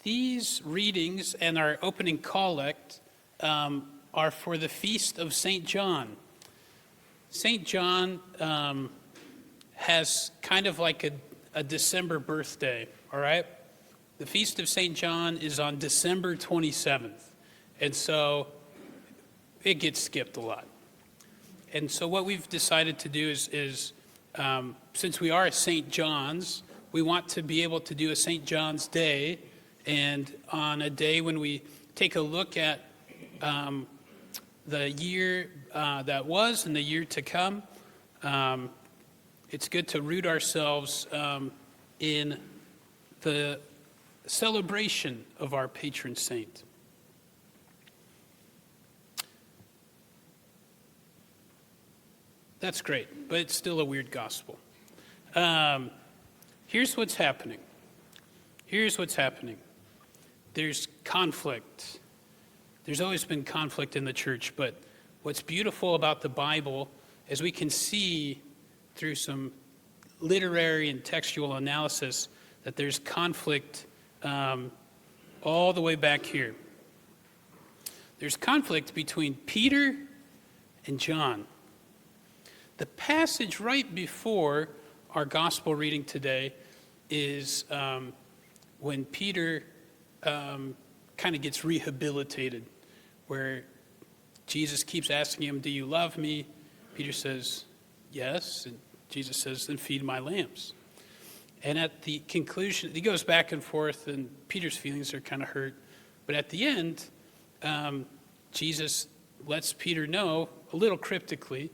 These readings and our opening collect are for the Feast of St. John. St. John has kind of like a December birthday, all right? The Feast of St. John is on December 27th, and so it gets skipped a lot. And so what we've decided to do is since we are at St. John's, we want to be able to do a St. John's Day, and on a day when we take a look at the year that was and the year to come, it's good to root ourselves in the celebration of our patron saint. That's great, but it's still a weird gospel. Here's what's happening. There's conflict. There's always been conflict in the church, but what's beautiful about the Bible, as we can see through some literary and textual analysis, that there's conflict all the way back here. There's conflict between Peter and John. The passage right before our gospel reading today is when Peter kind of gets rehabilitated, where Jesus keeps asking him, "Do you love me?" Peter says, "Yes." And Jesus says, "Then feed my lambs." And at the conclusion, he goes back and forth, and Peter's feelings are kind of hurt. But at the end, Jesus lets Peter know, a little cryptically,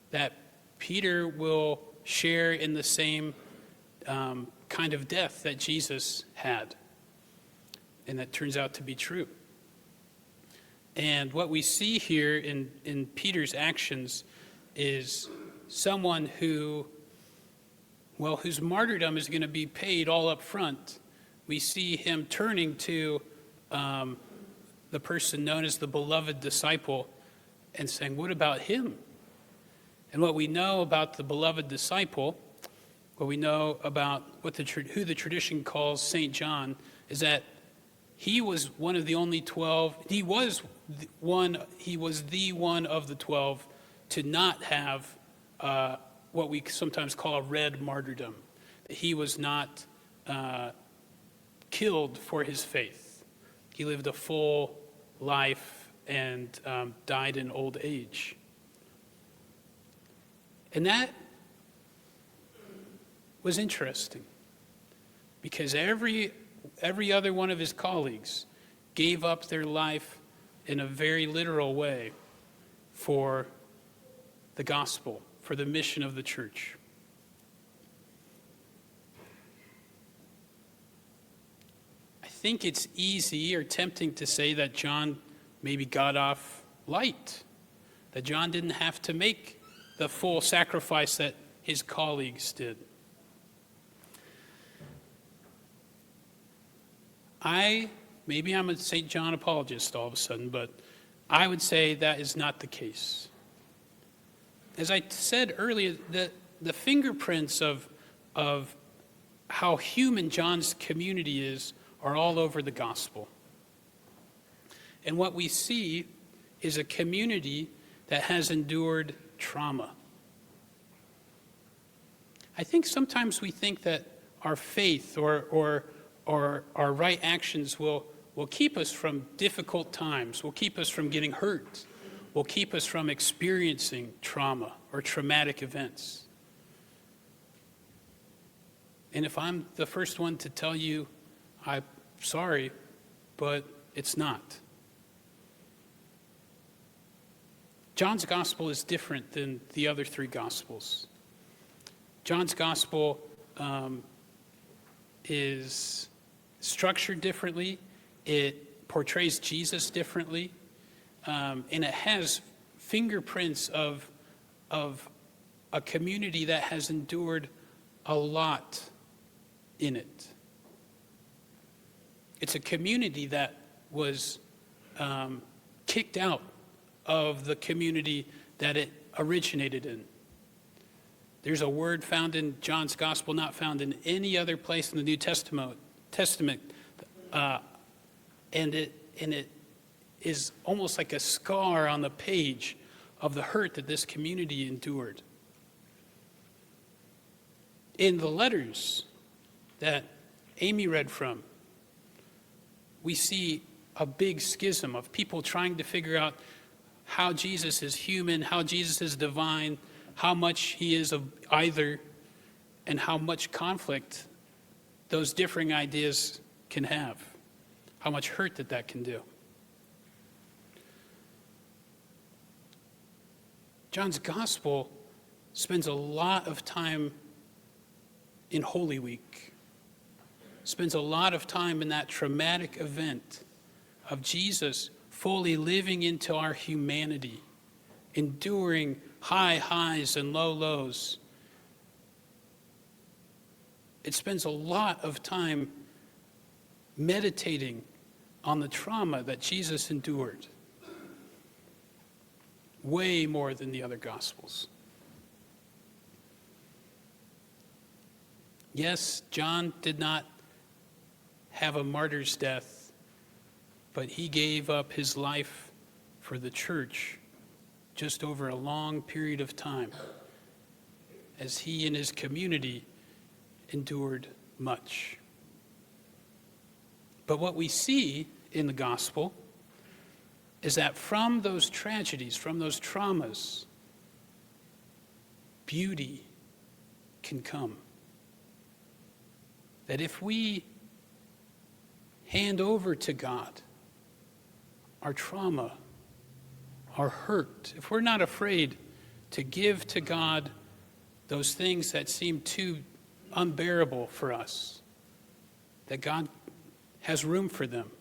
that Peter will share in the same kind of death that Jesus had. And that turns out to be true. And what we see here in Peter's actions is someone whose martyrdom is going to be paid all up front. We see him turning to the person known as the beloved disciple and saying, "What about him?" And what we know about the beloved disciple, what we know about who the tradition calls St. John, is that he was one of the only 12. He was the one of the 12 to not have what we sometimes call a red martyrdom. He was not killed for his faith. He lived a full life and died in old age. And that was interesting, because every other one of his colleagues gave up their life in a very literal way for the gospel, for the mission of the church. I think it's easy or tempting to say that John maybe got off light, that John didn't have to make the full sacrifice that his colleagues did. Maybe I'm a St. John apologist all of a sudden, but I would say that is not the case. As I said earlier, the fingerprints of how human John's community is are all over the gospel. And what we see is a community that has endured trauma. I think sometimes we think that our faith or our right actions will keep us from difficult times, will keep us from getting hurt, will keep us from experiencing trauma or traumatic events. And if I'm the first one to tell you, I'm sorry, but it's not. John's gospel is different than the other three gospels. John's gospel is structured differently. It portrays Jesus differently, and it has fingerprints of a community that has endured a lot in it. It's a community that was kicked out of the community that it originated in. There's a word found in John's gospel not found in any other place in the New Testament And it is almost like a scar on the page of the hurt that this community endured. In the letters that Amy read from, we see a big schism of people trying to figure out how Jesus is human, how Jesus is divine, how much he is of either, and how much conflict those differing ideas can have, how much hurt that can do. John's gospel spends a lot of time in Holy Week, spends a lot of time in that traumatic event of Jesus fully living into our humanity, enduring high highs and low lows. It spends a lot of time meditating on the trauma that Jesus endured, way more than the other Gospels. Yes, John did not have a martyr's death, but he gave up his life for the church just over a long period of time as he and his community endured much. But what we see in the gospel is that from those tragedies, from those traumas, beauty can come. That if we hand over to God our trauma, our hurt, if we're not afraid to give to God those things that seem too unbearable for us, that God has room for them,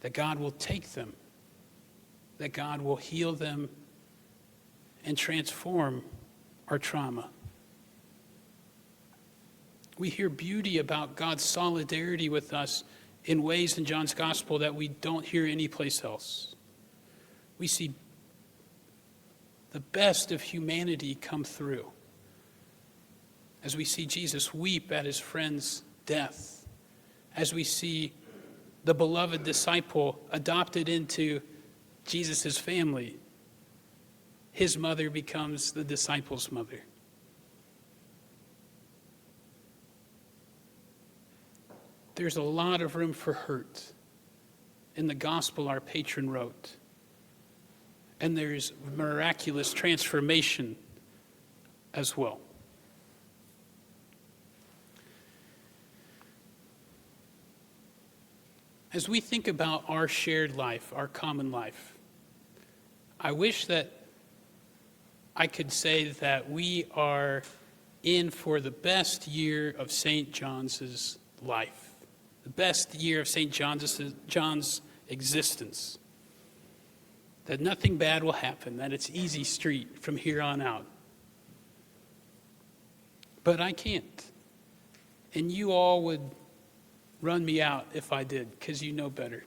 that God will take them, that God will heal them and transform our trauma. We hear beauty about God's solidarity with us in ways in John's gospel that we don't hear anyplace else. We see the best of humanity come through as we see Jesus weep at his friend's death, as we see the beloved disciple adopted into Jesus' family. His mother becomes the disciple's mother. There's a lot of room for hurt in the gospel our patron wrote. And there's miraculous transformation as well. As we think about our shared life, our common life, I wish that I could say that we are in for the best year of St. John's life, the best year of St. John's existence, that nothing bad will happen, that it's easy street from here on out. But I can't. And you all would run me out if I did, because you know better.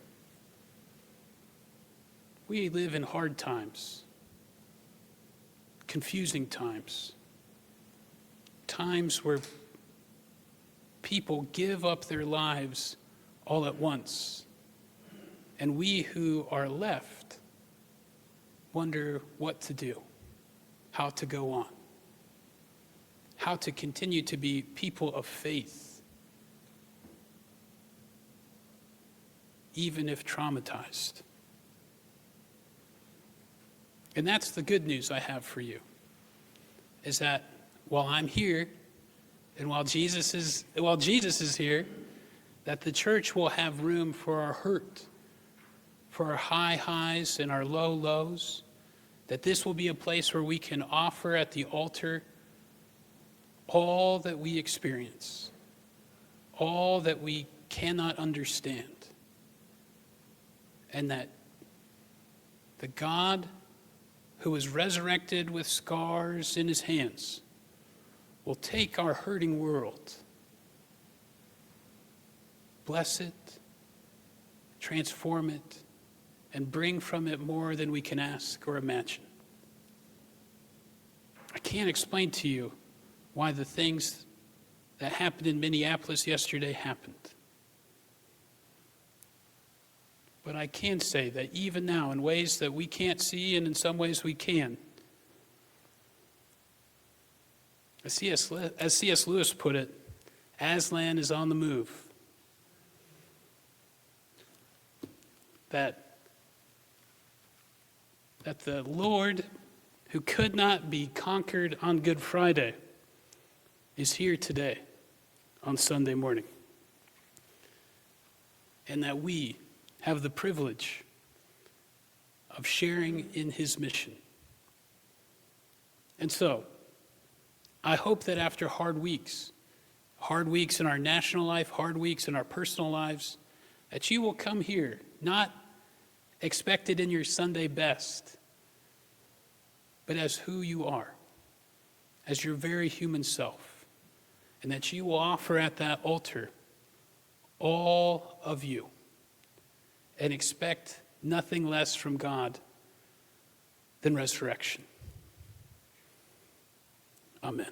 We live in hard times, confusing times, times where people give up their lives all at once, and we who are left wonder what to do, how to go on, how to continue to be people of faith, even if traumatized. And that's the good news I have for you, is that while I'm here, and while Jesus is here, that the church will have room for our hurt, for our high highs and our low lows, that this will be a place where we can offer at the altar all that we experience, all that we cannot understand, and that the God who was resurrected with scars in his hands will take our hurting world, bless it, transform it, and bring from it more than we can ask or imagine. I can't explain to you why the things that happened in Minneapolis yesterday happened. But I can say that even now, in ways that we can't see and in some ways we can, as C.S. Lewis put it, Aslan is on the move. That the Lord, who could not be conquered on Good Friday, is here today on Sunday morning. And that we have the privilege of sharing in his mission. And so, I hope that after hard weeks in our national life, hard weeks in our personal lives, that you will come here, not expected in your Sunday best, but as who you are, as your very human self, and that you will offer at that altar all of you and expect nothing less from God than resurrection. Amen.